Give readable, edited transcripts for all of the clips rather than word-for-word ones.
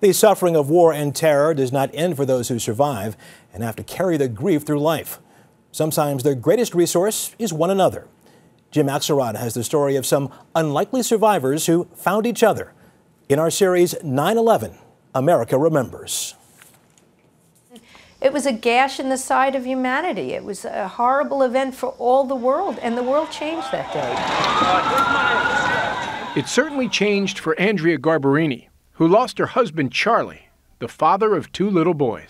The suffering of war and terror does not end for those who survive and have to carry the grief through life. Sometimes their greatest resource is one another. Jim Axelrod has the story of some unlikely survivors who found each other in our series 9/11, America Remembers. It was a gash in the side of humanity. It was a horrible event for all the world, and the world changed that day. It certainly changed for Andrea Garbarini, who lost her husband Charlie, the father of 2 little boys.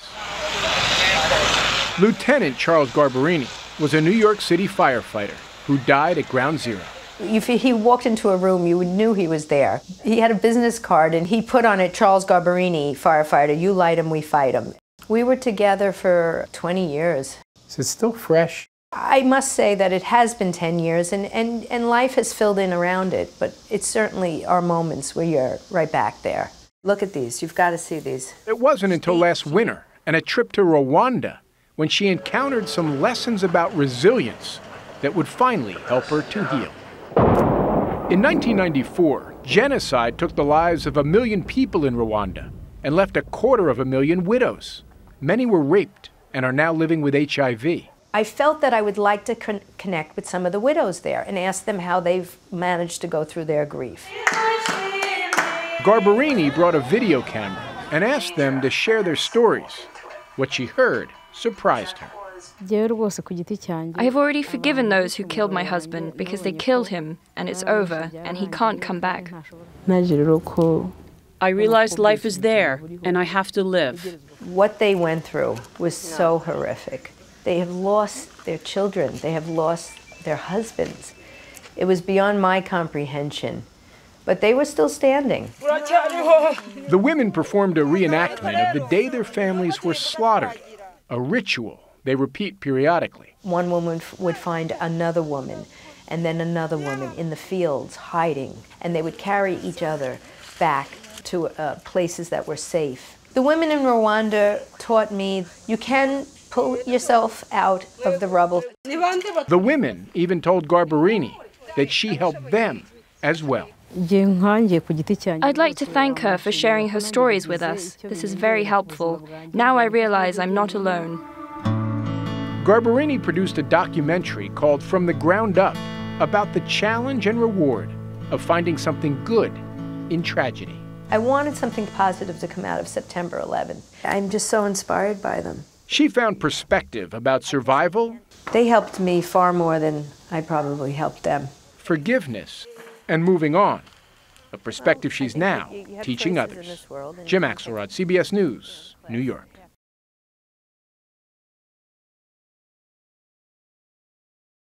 Lieutenant Charles Garbarini was a New York City firefighter who died at Ground Zero. If he walked into a room, you knew he was there. He had a business card, and he put on it, Charles Garbarini, firefighter, you light him, we fight him. We were together for 20 years. Is it still fresh? I must say that it has been 10 years, and life has filled in around it, but it's certainly our moments where you're right back there. Look at these. You've got to see these. It wasn't until last winter and a trip to Rwanda when she encountered some lessons about resilience that would finally help her to heal. In 1994, genocide took the lives of 1 million people in Rwanda and left 250,000 widows. Many were raped and are now living with HIV. I felt that I would like to connect with some of the widows there and ask them how they've managed to go through their grief. Garbarini brought a video camera and asked them to share their stories. What she heard surprised her. I have already forgiven those who killed my husband because they killed him, and it's over, and he can't come back. I realized life is there, and I have to live. What they went through was so horrific. They have lost their children. They have lost their husbands. It was beyond my comprehension, but they were still standing. The women performed a reenactment of the day their families were slaughtered, a ritual they repeat periodically. One woman would find another woman, and then another woman in the fields hiding, and they would carry each other back to places that were safe. The women in Rwanda taught me you can pull yourself out of the rubble. The women even told Garbarini that she helped them as well. I'd like to thank her for sharing her stories with us. This is very helpful. Now I realize I'm not alone. Garbarini produced a documentary called From the Ground Up about the challenge and reward of finding something good in tragedy. I wanted something positive to come out of September 11th. I'm just so inspired by them. She found perspective about survival. They helped me far more than I probably helped them. Forgiveness and moving on. A perspective she's now teaching others. Jim Axelrod, CBS News, New York.